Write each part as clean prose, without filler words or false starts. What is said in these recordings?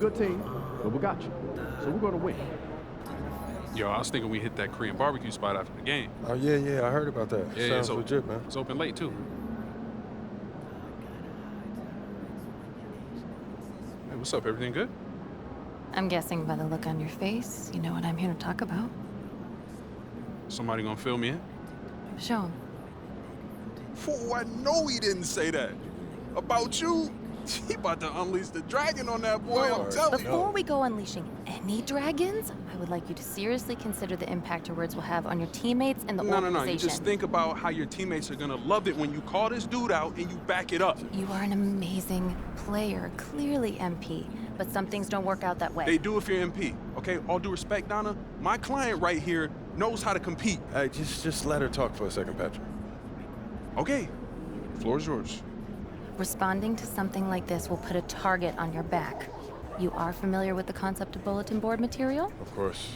Good team, but we got you. So we're going to win. Yo, I was thinking we hit that Korean barbecue spot after the game. Oh, yeah, I heard about that. Yeah, Sounds legit, man. It's open late, too. Hey, what's up? Everything good? I'm guessing by the look on your face, you know what I'm here to talk about. Somebody gonna fill me in? Show 'em. Fool, I know he didn't say that. About you, he about to unleash the dragon on that boy, I'm telling you. Before we go unleashing any dragons, I would like you to seriously consider the impact your words will have on your teammates and the organization. No. You just think about how your teammates are gonna love it when you call this dude out and you back it up. You are an amazing player, clearly MP, but some things don't work out that way. They do if you're MP, okay? All due respect, Donna, my client right here knows how to compete. Hey, just let her talk for a second, Patrick. Okay, floor is yours. Responding to something like this will put a target on your back. You are familiar with the concept of bulletin board material? Of course.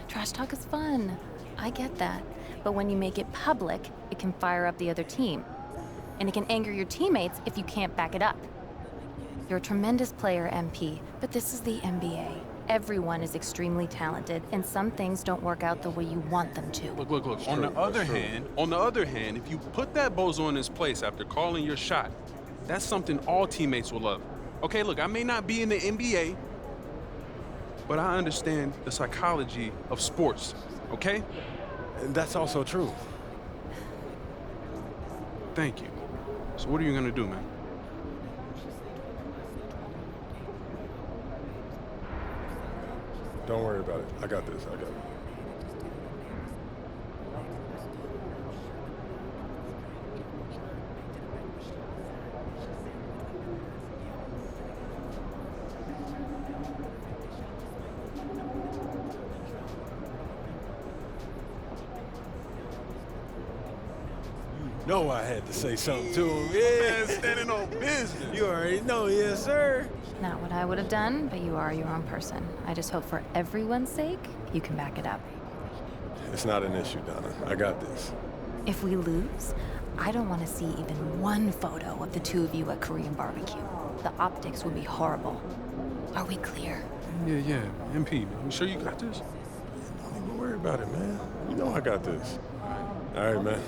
Trash talk is fun. I get that. But when you make it public, it can fire up the other team. And it can anger your teammates if you can't back it up. You're a tremendous player, MP, but this is the NBA. Everyone is extremely talented, and some things don't work out the way you want them to. Look. On the other hand, if you put that bozo in his place after calling your shot, that's something all teammates will love. Okay, look, I may not be in the NBA, but I understand the psychology of sports, okay? And that's also true. Thank you. So what are you gonna do, man? Don't worry about it. I got this. You know I had to say something to him. Man, standing on business. You already know, yes, sir. Not what I would have done, but you are your own person. I just hope for everyone's sake, you can back it up. It's not an issue, Donna. I got this. If we lose, I don't want to see even one photo of the two of you at Korean barbecue. The optics would be horrible. Are we clear? Yeah. MP, you sure you got this? Don't even worry about it, man. You know I got this. All right, man.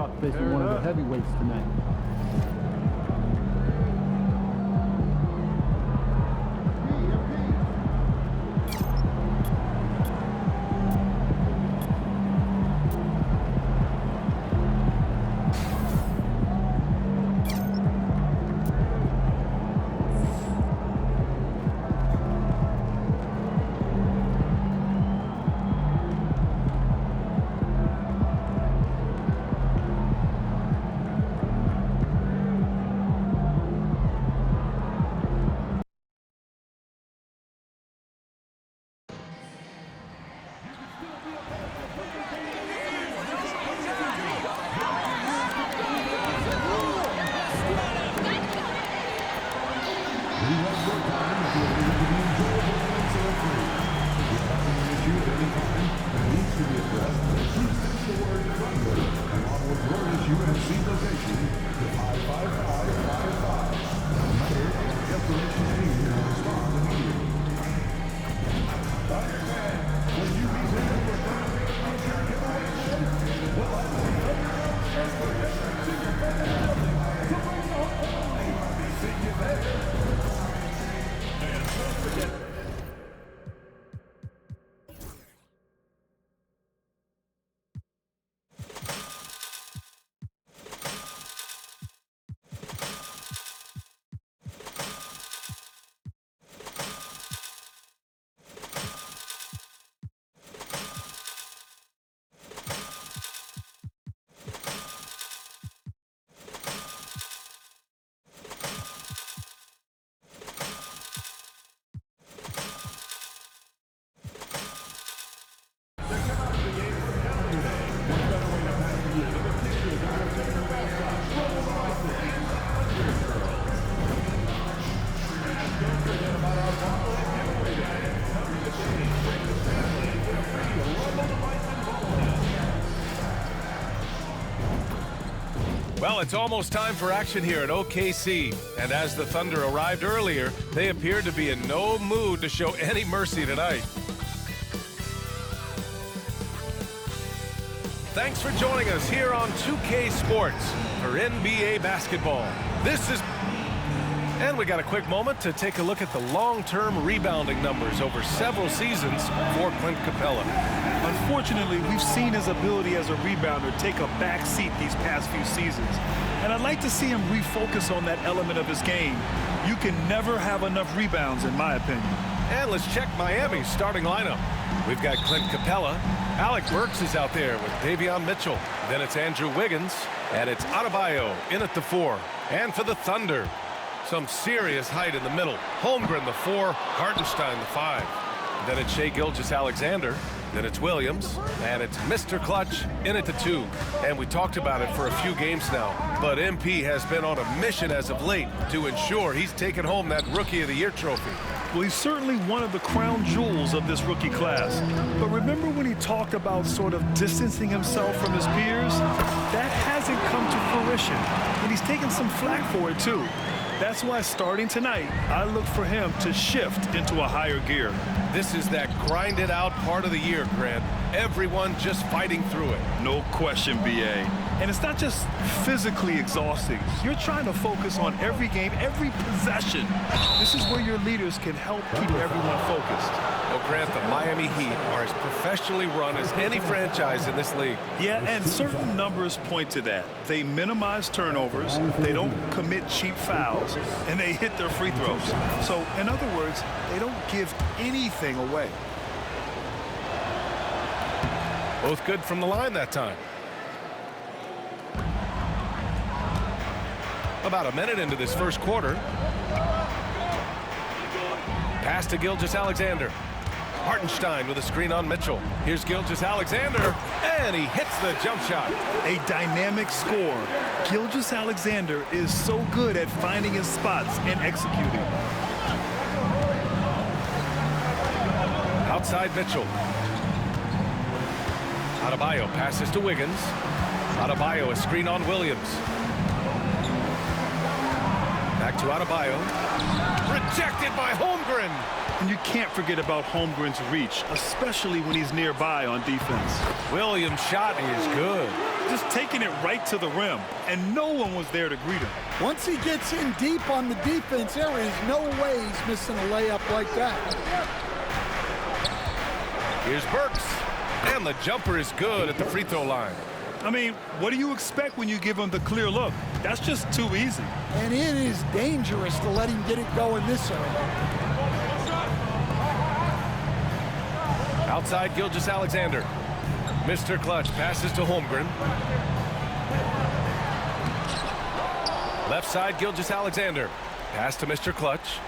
Facing one of the heavyweights tonight. Well, it's almost time for action here at OKC. And as the Thunder arrived earlier, they appeared to be in no mood to show any mercy tonight. Thanks for joining us here on 2K Sports for NBA basketball. And we got a quick moment to take a look at the long-term rebounding numbers over several seasons for Clint Capella. Unfortunately, we've seen his ability as a rebounder take a back seat these past few seasons. And I'd like to see him refocus on that element of his game. You can never have enough rebounds, in my opinion. And let's check Miami's starting lineup. We've got Clint Capella. Alec Burks is out there with Davion Mitchell. Then it's Andrew Wiggins. And it's Adebayo in at the 4. And for the Thunder, some serious height in the middle. Holmgren, the 4. Hartenstein, the 5. Then it's Shai Gilgeous-Alexander. Then it's Williams. And it's Mr.Clutch in at the 2. And we talked about it for a few games now. But MP has been on a mission as of late to ensure he's taken home that Rookie of the Year trophy. Well, he's certainly one of the crown jewels of this rookie class. But remember when he talked about sort of distancing himself from his peers? That hasn't come to fruition. And he's taken some flack for it, too. That's why starting tonight, I look for him to shift into a higher gear. This is that grind it out part of the year, Grant. Everyone just fighting through it. No question, B.A. And it's not just physically exhausting. You're trying to focus on every game, every possession. This is where your leaders can help keep everyone focused. Well, Grant, the Miami Heat are as professionally run as any franchise in this league. Yeah, and certain numbers point to that. They minimize turnovers, they don't commit cheap fouls, and they hit their free throws. So, in other words, they don't give anything away. Both good from the line that time. About a minute into this first quarter. Pass to Gilgeous-Alexander. Hartenstein with a screen on Mitchell. Here's Gilgeous-Alexander, and he hits the jump shot. A dynamic score. Gilgeous-Alexander is so good at finding his spots and executing. Outside Mitchell. Adebayo passes to Wiggins. Adebayo, a screen on Williams. Back to Adebayo. Rejected by Holmgren. And you can't forget about Holmgren's reach, especially when he's nearby on defense. Williams' shot is good. Just taking it right to the rim, and no one was there to greet him. Once he gets in deep on the defense, there is no way he's missing a layup like that. Here's Burks, and the jumper is good at the free throw line. I mean, what do you expect when you give him the clear look? That's just too easy. And it is dangerous to let him get it going this early. Outside Gilgeous-Alexander. Mr. Clutch passes to Holmgren. Left side Gilgeous-Alexander. Pass to Mr. Clutch.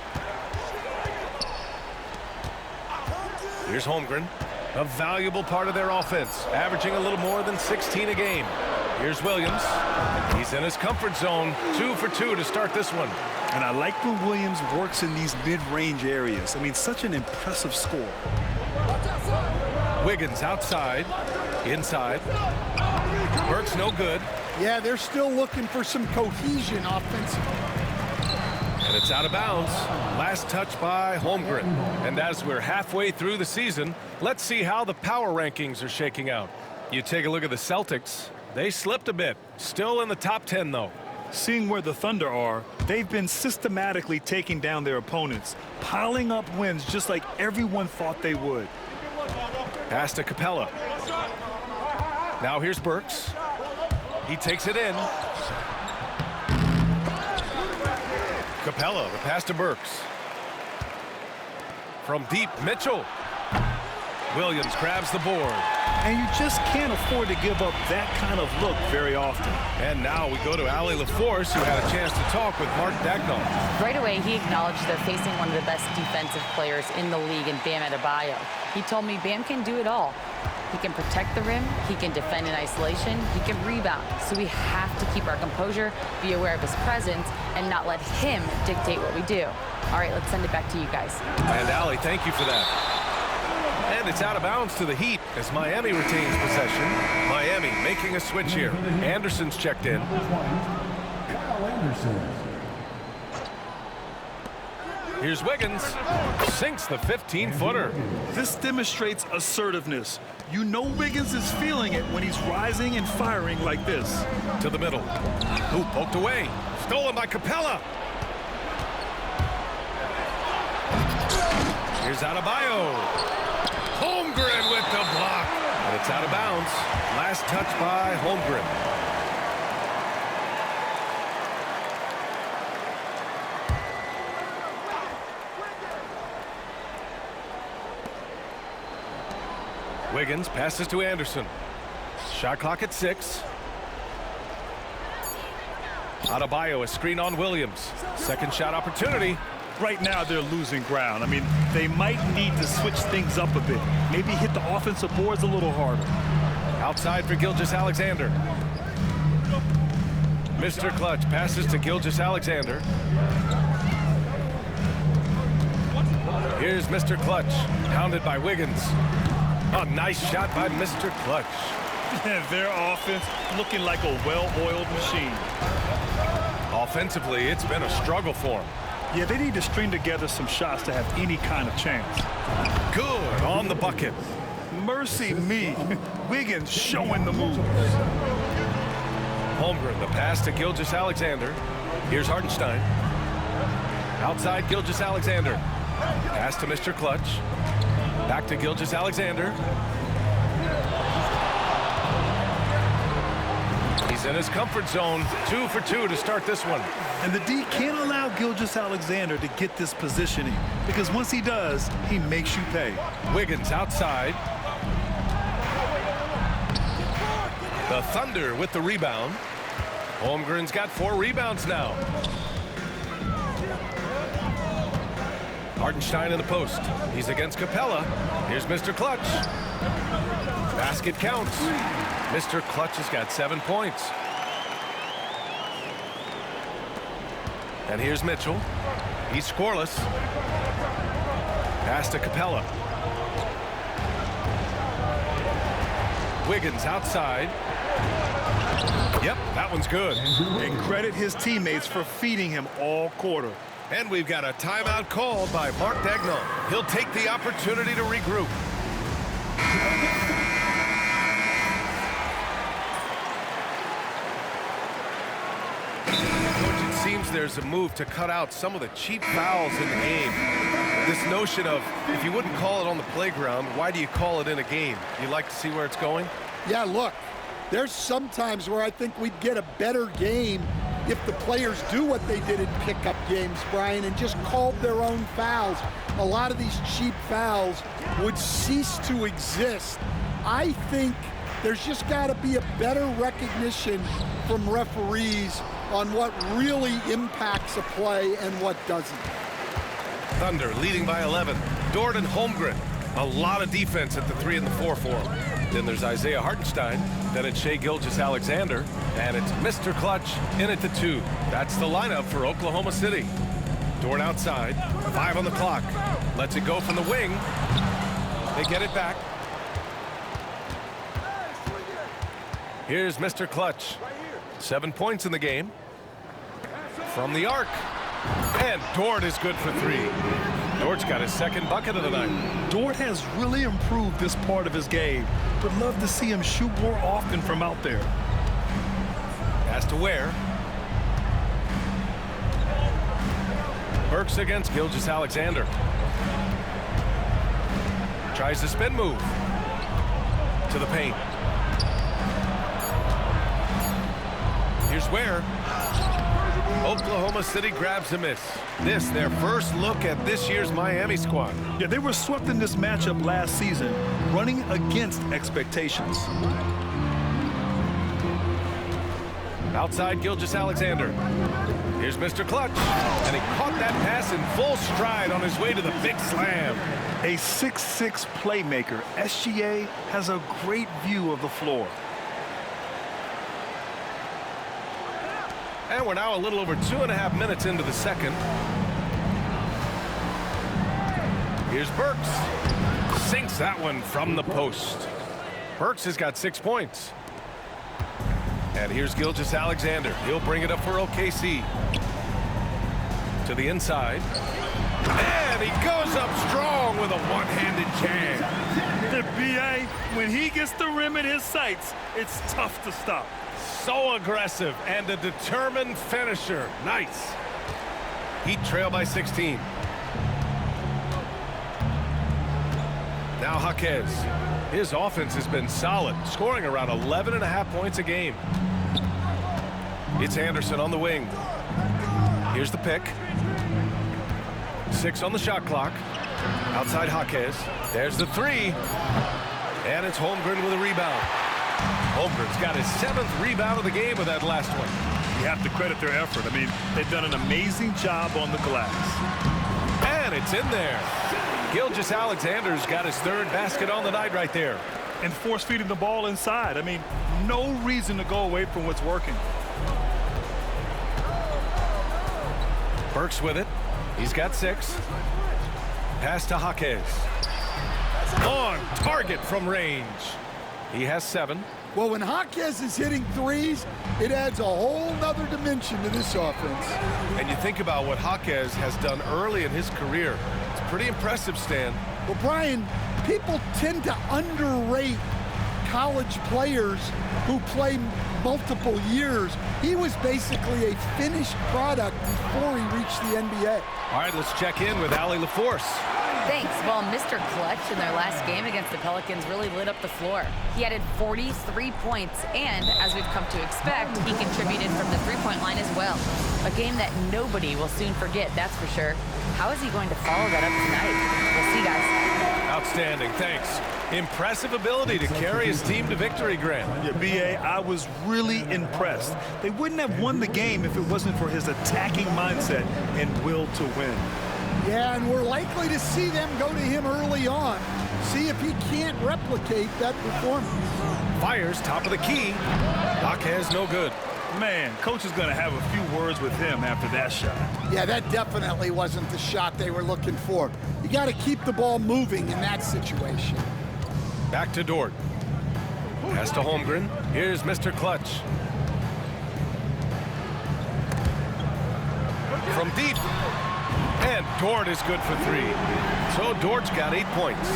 Here's Holmgren. A valuable part of their offense, averaging a little more than 16 a game. Here's Williams. He's in his comfort zone. 2 for 2 to start this one. And I like when Williams works in these mid-range areas. I mean, such an impressive score. Wiggins outside. Inside. Burks no good. Yeah, they're still looking for some cohesion offensively. And it's out of bounds. Last touch by Holmgren. And as we're halfway through the season, let's see how the power rankings are shaking out. You take a look at the Celtics. They slipped a bit. Still in the top 10, though. Seeing where the Thunder are, they've been systematically taking down their opponents, piling up wins just like everyone thought they would. Pass to Capella. Now here's Burks. He takes it in. Capella, the pass to Burks. From deep, Mitchell. Williams grabs the board. And you just can't afford to give up that kind of look very often. And now we go to Allie LaForce, who had a chance to talk with Mark Dagnall. Right away, he acknowledged they're facing one of the best defensive players in the league in Bam Adebayo. He told me Bam can do it all. He can protect the rim, he can defend in isolation, he can rebound. So we have to keep our composure, be aware of his presence, and not let him dictate what we do. All right, let's send it back to you guys. And Allie, thank you for that. And it's out of bounds to the Heat as Miami retains possession. Miami making a switch here. Anderson's checked in. Here's Wiggins. Sinks the 15-footer. This demonstrates assertiveness. You know Wiggins is feeling it when he's rising and firing like this. To the middle. Ooh, poked away. Stolen by Capella. Here's Adebayo. Holmgren with the block. And it's out of bounds. Last touch by Holmgren. Wiggins passes to Anderson. Shot clock at 6. Adebayo, a screen on Williams. Second shot opportunity. Right now, they're losing ground. I mean, they might need to switch things up a bit. Maybe hit the offensive boards a little harder. Outside for Gilgeous-Alexander. Mr. Clutch passes to Gilgeous-Alexander. Here's Mr. Clutch, hounded by Wiggins. A nice shot by Mr. Clutch. Their offense looking like a well-oiled machine. Offensively, it's been a struggle for them. Yeah, they need to string together some shots to have any kind of chance. Good on the bucket. Mercy me. Wiggins showing the moves. Holmgren, the pass to Gilgeous-Alexander. Here's Hartenstein. Outside Gilgeous-Alexander. Pass to Mr. Clutch. Back to Gilgeous-Alexander. He's in his comfort zone. 2 for 2 to start this one. And the D can't allow Gilgeous-Alexander to get this positioning, because once he does, he makes you pay. Wiggins outside. The Thunder with the rebound. Holmgren's got 4 rebounds now. Hartenstein in the post. He's against Capella. Here's Mr. Clutch. Basket counts. Mr. Clutch has got 7 points. And here's Mitchell. He's scoreless. Pass to Capella. Wiggins outside. Yep, that one's good. And credit his teammates for feeding him all quarter. And we've got a timeout called by Mark Dagnall. He'll take the opportunity to regroup. seems there's a move to cut out some of the cheap fouls in the game. This notion of, if you wouldn't call it on the playground, why do you call it in a game? You like to see where it's going? Yeah, look, there's some times where I think we'd get a better game if the players do what they did in pickup games, Brian, and just called their own fouls. A lot of these cheap fouls would cease to exist. I think there's just got to be a better recognition from referees on what really impacts a play and what doesn't. Thunder leading by 11. Dort and Holmgren. A lot of defense at the 3 and the 4 for him. Then there's Isaiah Hartenstein. Then it's Shai Gilgeous-Alexander. And it's Mr. Clutch in at the 2. That's the lineup for Oklahoma City. Dort outside. 5 on the clock. Lets it go from the wing. They get it back. Here's Mr. Clutch. 7 points in the game. From the arc. And Dort is good for 3. Dort's got his second bucket of the night. Dort has really improved this part of his game. Would love to see him shoot more often from out there. Pass to Ware. Burks against Gilgeous-Alexander. Tries the spin move. To the paint. Here's Ware. Oklahoma City grabs a miss. This, their first look at this year's Miami squad. Yeah, they were swept in this matchup last season, running against expectations. Outside Gilgeous-Alexander. Here's Mr. Clutch. And he caught that pass in full stride on his way to the big slam. A 6'6" playmaker, SGA has a great view of the floor. And we're now a little over 2.5 minutes into the second. Here's Burks. Sinks that one from the post. Burks has got 6 points. And here's Gilgeous-Alexander. He'll bring it up for OKC. To the inside. And he goes up strong with a one-handed jam. The BA, when he gets the rim in his sights, it's tough to stop. So aggressive and a determined finisher. Nice. Heat trail by 16. Now Jaquez. His offense has been solid, scoring around 11.5 points a game. It's Anderson on the wing. Here's the pick. 6 on the shot clock. Outside Jaquez. There's the 3. And it's Holmgren with a rebound. Holmgren's got his 7th rebound of the game with that last one. You have to credit their effort. I mean, they've done an amazing job on the glass. And it's in there. Gilgeous-Alexander's got his 3rd basket on the night right there. And force feeding the ball inside. I mean, no reason to go away from what's working. Burks with it. He's got 6. Pass to Jaquez. On target from range. He has 7. Well, when Jaquez is hitting threes, it adds a whole nother dimension to this offense. And you think about what Jaquez has done early in his career. It's pretty impressive, Stan. Well, Brian, people tend to underrate college players who play multiple years. He was basically a finished product before he reached the NBA. All right, let's check in with Allie LaForce. Thanks. Well, Mr. Clutch in their last game against the Pelicans really lit up the floor. He added 43 points, and as we've come to expect, he contributed from the three-point line as well. A game that nobody will soon forget, that's for sure. How is he going to follow that up tonight? We'll see, guys. Outstanding, thanks. Impressive ability to carry his team to victory, Grant. Yeah, B.A., I was really impressed. They wouldn't have won the game if it wasn't for his attacking mindset and will to win. Yeah, and we're likely to see them go to him early on. See if he can't replicate that performance. Fires top of the key. Jaquez no good. Man, coach is going to have a few words with him after that shot. Yeah, that definitely wasn't the shot they were looking for. You got to keep the ball moving in that situation. Back to Dort. Pass to Holmgren. Here's Mr. Clutch. From deep. And Dort is good for 3. So Dort's got 8 points.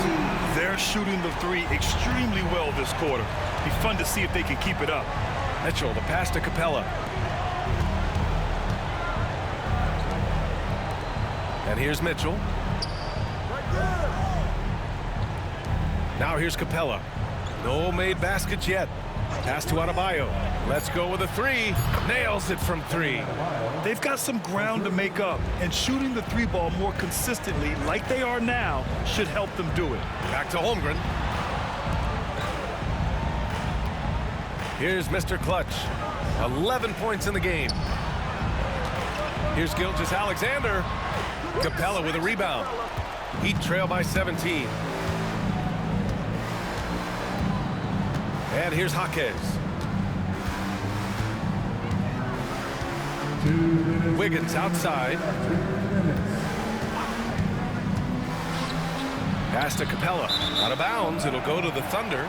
They're shooting the 3 extremely well this quarter. Be fun to see if they can keep it up. Mitchell, the pass to Capella. And here's Mitchell. Now here's Capella. No made baskets yet. Pass to Adebayo. Let's go with a three. Nails it from three. They've got some ground to make up, and shooting the three ball more consistently like they are now should help them do it. Back to Holmgren. Here's Mr. Clutch. 11 points in the game. Here's Gilgeous-Alexander. Capella with a rebound. Heat trail by 17. And here's Jaquez. Wiggins outside. Pass to Capella. Out of bounds. It'll go to the Thunder.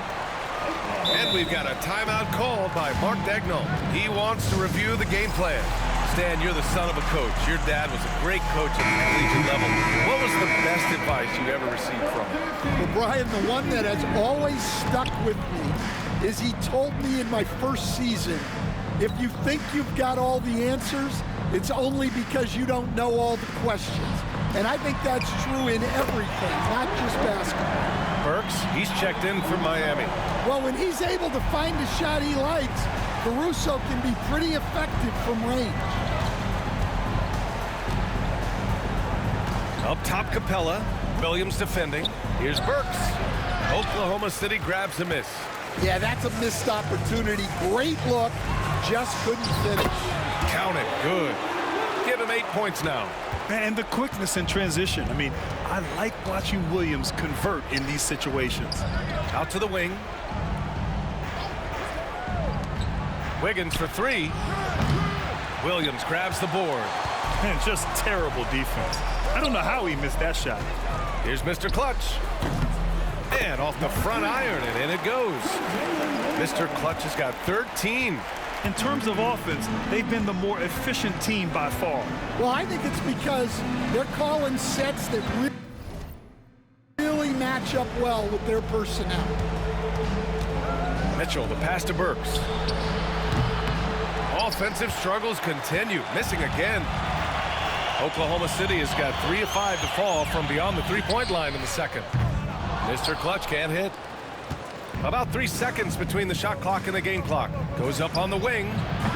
And we've got a timeout called by Mark Daigneault. He wants to review the game plan. Stan, you're the son of a coach. Your dad was a great coach at the collegiate level. What was the best advice you ever received from him? Well, Brian, the one that has always stuck with me is he told me in my first season, if you think you've got all the answers, it's only because you don't know all the questions. And I think that's true in everything, not just basketball. Burks, he's checked in from Miami. Well, when he's able to find a shot he likes, Caruso can be pretty effective from range. Up top, Capella. Williams defending. Here's Burks. Oklahoma City grabs a miss. Yeah, that's a missed opportunity. Great look, just couldn't finish. Count it, good. Give him 8 points now. And the quickness in transition. I mean, I like watching Williams convert in these situations. Out to the wing. Wiggins for three. Williams grabs the board. And just terrible defense. I don't know how he missed that shot. Here's Mr. Clutch. And off the front iron, and in it goes. Mr. Clutch has got 13. In terms of offense, they've been the more efficient team by far. Well, I think it's because they're calling sets that really match up well with their personnel. Mitchell, the pass to Burks. Offensive struggles continue, missing again. Oklahoma City has got 3 of 5 to fall from beyond the three-point line in the second. Mr. Clutch can't hit. About 3 seconds between the shot clock and the game clock. Goes up on the wing.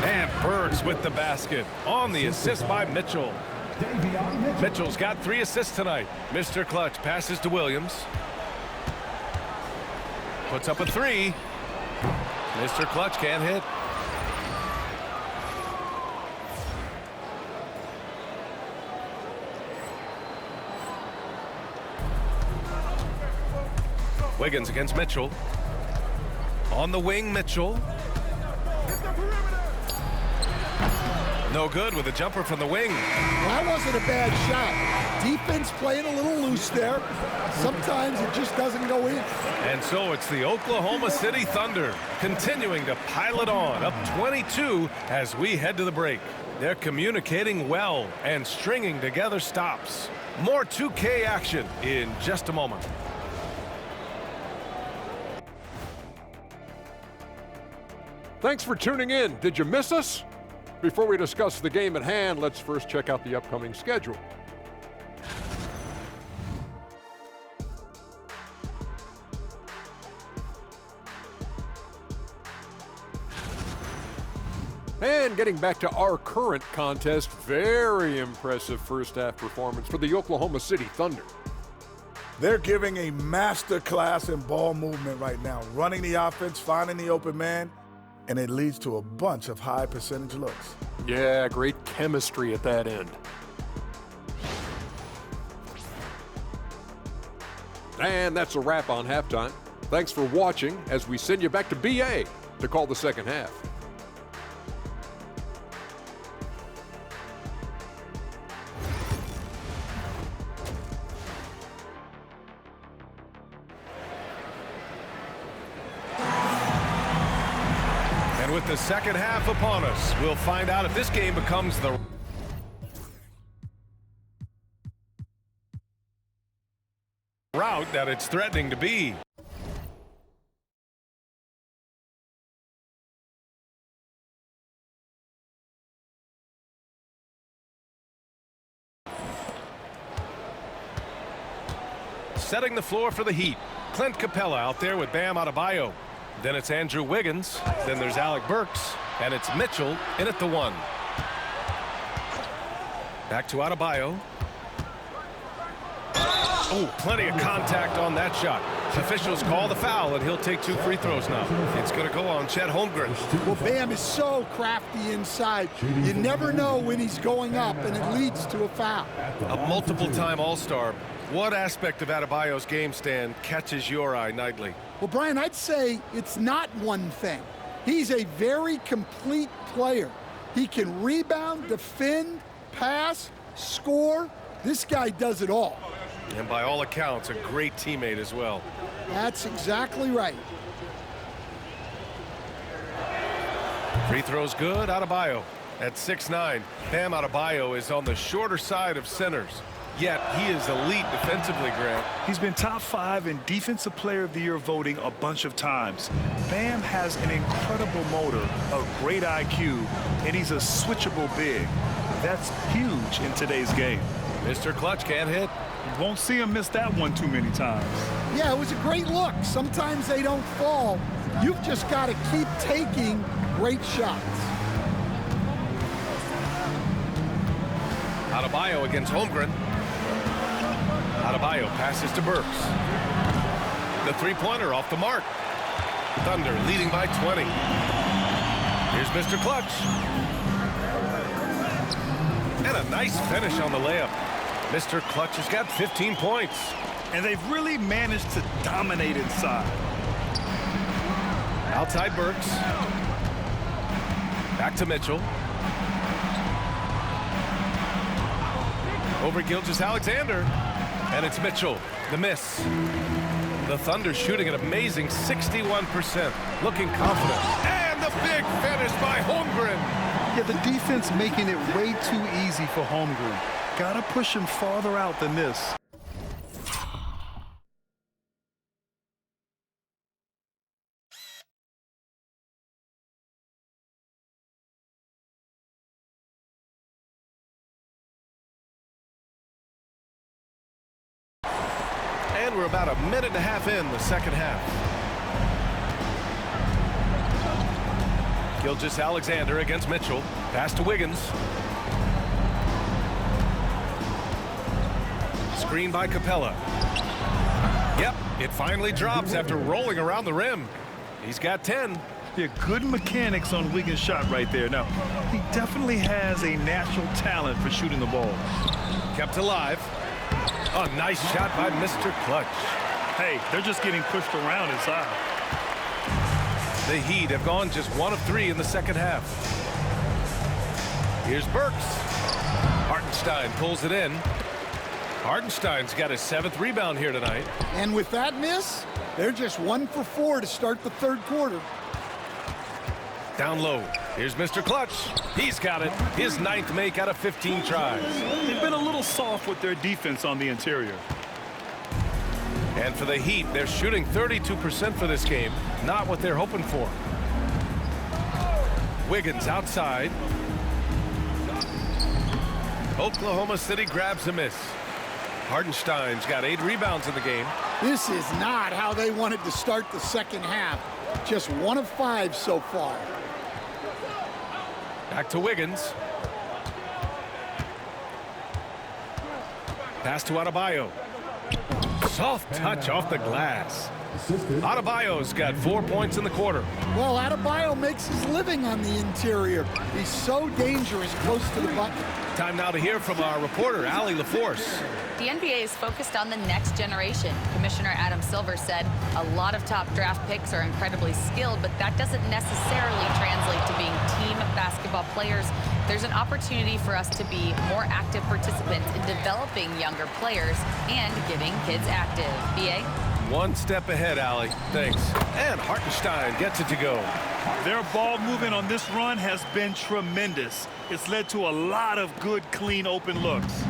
And Burks with the basket on the assist by Mitchell. Mitchell's got 3 assists tonight. Mr. Clutch passes to Williams. Puts up a 3. Mr. Clutch can't hit. Wiggins against Mitchell. On the wing, Mitchell. No good with a jumper from the wing. That wasn't a bad shot. Defense playing a little loose there. Sometimes it just doesn't go in. And so it's the Oklahoma City Thunder continuing to pile it on, up 22 as we head to the break. They're communicating well and stringing together stops. More 2K action in just a moment. Thanks for tuning in. Did you miss us? Before we discuss the game at hand, let's first check out the upcoming schedule. And getting back to our current contest, very impressive first half performance for the Oklahoma City Thunder. They're giving a master class in ball movement right now, running the offense, finding the open man, and it leads to a bunch of high percentage looks. Yeah, great chemistry at that end. And that's a wrap on halftime. Thanks for watching as we send you back to BA to call the second half. With the second half upon us, we'll find out if this game becomes the route that it's threatening to be. setting the floor for the Heat. Clint Capella out there with Bam Adebayo. Then it's Andrew Wiggins. Then there's Alec Burks. And it's Mitchell in at the 1. Back to Adebayo. Oh, plenty of contact on that shot. Officials call the foul, and he'll take 2 free throws now. It's going to go on Chet Holmgren. Well, Bam is so crafty inside. You never know when he's going up, and it leads to a foul. A multiple-time All-Star. What aspect of Adebayo's game, Stan, catches your eye nightly? Well, Brian, I'd say it's not one thing. He's a very complete player. He can rebound, defend, pass, score. This guy does it all. And by all accounts, a great teammate as well. That's exactly right. Free throws good, Adebayo. At 6'9", Bam Adebayo is on the shorter side of centers. Yet he is elite defensively, Grant. He's been top 5 in Defensive Player of the Year voting a bunch of times. Bam has an incredible motor, a great IQ, and he's a switchable big. That's huge in today's game. Mr. Clutch can't hit. You won't see him miss that one too many times. Yeah, it was a great look. Sometimes they don't fall. You've just got to keep taking great shots. Adebayo against Holmgren. Adebayo passes to Burks. The three-pointer off the mark. Thunder leading by 20. Here's Mr. Clutch. And a nice finish on the layup. Mr. Clutch has got 15 points. And they've really managed to dominate inside. Outside Burks. Back to Mitchell. Over Gilgeous-Alexander. And it's Mitchell. The miss. The Thunder shooting an amazing 61%. Looking confident. And the big finish by Holmgren. Yeah, the defense making it way too easy for Holmgren. Gotta push him farther out than this. And we're about a minute and a half in the second half. Gilgeous-Alexander against Mitchell. Pass to Wiggins. Screen by Capella. Yep, it finally drops after rolling around the rim. He's got 10. Yeah, good mechanics on Wiggins' shot right there. Now, he definitely has a natural talent for shooting the ball. Kept alive. A nice shot by Mr. Clutch. Hey, they're just getting pushed around inside. The Heat have gone just 1 of 3 in the second half. Here's Burks. Hartenstein pulls it in. Hartenstein's got his 7th rebound here tonight. And with that miss, they're just 1 for 4 to start the third quarter. Down low. Here's Mr. Clutch. He's got it. His 9th make out of 15 tries. They've been a little soft with their defense on the interior. And for the Heat, they're shooting 32% for this game. Not what they're hoping for. Wiggins outside. Oklahoma City grabs a miss. Hartenstein's got 8 rebounds in the game. This is not how they wanted to start the second half. Just 1 of 5 so far. Back to Wiggins. Pass to Adebayo. Soft touch off the glass. Adebayo's got 4 points in the quarter. Well, Adebayo makes his living on the interior. He's so dangerous close to the bucket. Time now to hear from our reporter, Allie LaForce. The NBA is focused on the next generation. Commissioner Adam Silver said a lot of top draft picks are incredibly skilled, but that doesn't necessarily translate to being team basketball players. There's an opportunity for us to be more active participants in developing younger players and getting kids active. BA? 1 step ahead, Allie. Thanks. And Hartenstein gets it to go. Their ball movement on this run has been tremendous. It's led to a lot of good, clean, open looks.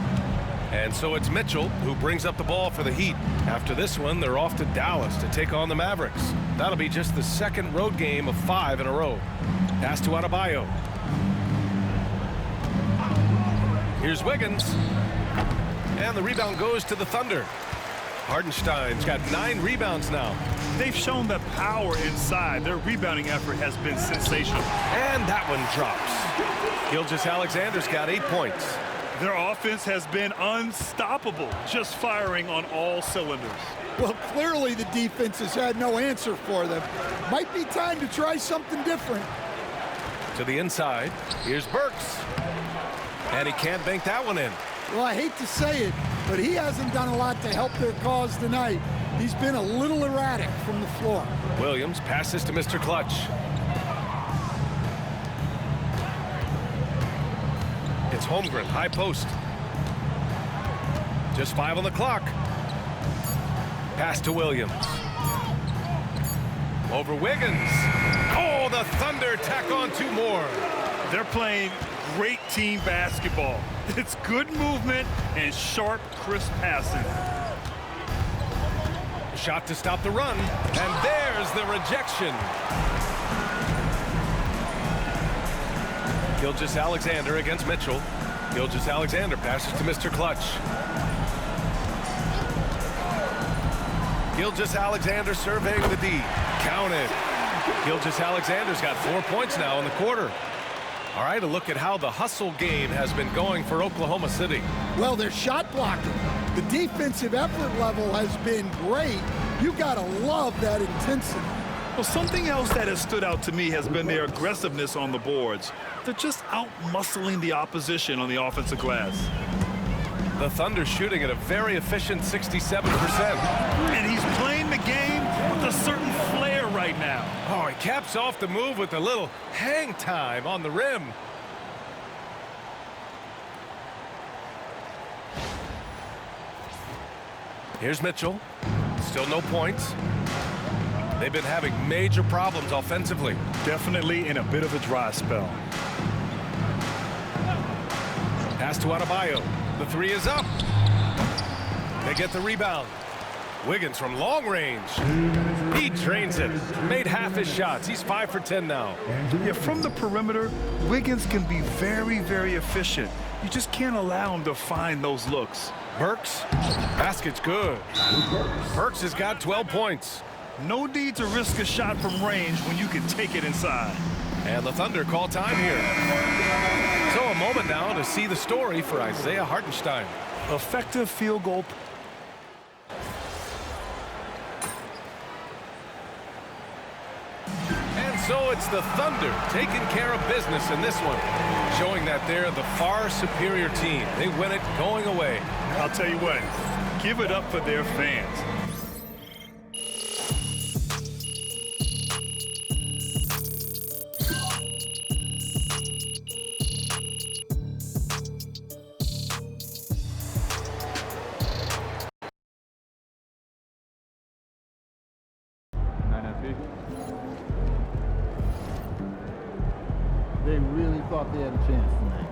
And so it's Mitchell who brings up the ball for the Heat. After this one, they're off to Dallas to take on the Mavericks. That'll be just the 2nd road game of 5 in a row. Pass to Adebayo. Here's Wiggins. And the rebound goes to the Thunder. Hartenstein's got 9 rebounds now. They've shown that power inside. Their rebounding effort has been sensational. And that one drops. Gilgeous-Alexander's got 8 points. Their offense has been unstoppable, just firing on all cylinders. Well, clearly the defense has had no answer for them. Might be time to try something different. To the inside, here's Burks. And he can't bank that one in. Well, I hate to say it, but he hasn't done a lot to help their cause tonight. He's been a little erratic from the floor. Williams passes to Mr.Clutch. It's Holmgren, high post. Just 5 on the clock. Pass to Williams. Over Wiggins. Oh, the Thunder tack on 2 more. They're playing great team basketball. It's good movement and sharp, crisp passing. Shot to stop the run, and there's the rejection. Gilgeous-Alexander against Mitchell. Gilgeous-Alexander passes to Mr.Clutch. Gilgeous-Alexander surveying the D. Counted. Gilgeous-Alexander's got 4 points now in the quarter. All right, a look at how the hustle game has been going for Oklahoma City. Well, they're shot blocking. The defensive effort level has been great. You gotta love that intensity. Well, something else that has stood out to me has been their aggressiveness on the boards. They're just out-muscling the opposition on the offensive glass. The Thunder shooting at a very efficient 67%. And he's playing the game with a certain flair right now. Oh, he caps off the move with a little hang time on the rim. Here's Mitchell. Still no points. They've been having major problems offensively. Definitely in a bit of a dry spell. Pass to Adebayo. The 3 is up. They get the rebound. Wiggins from long range. He drains it. Made half his shots. He's 5 for 10 now. Yeah, from the perimeter, Wiggins can be very, very efficient. You just can't allow him to find those looks. Burks. Basket's good. Burks has got 12 points. No need to risk a shot from range when you can take it inside. And the Thunder call time here. So a moment now to see the story for Isaiah Hartenstein. Effective field goal. And so it's the Thunder taking care of business in this one, showing that they're the far superior team. They win it going away. I'll tell you what, give it up for their fans. They really thought they had a chance tonight.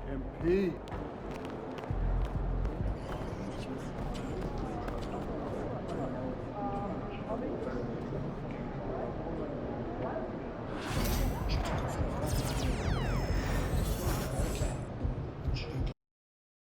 MP.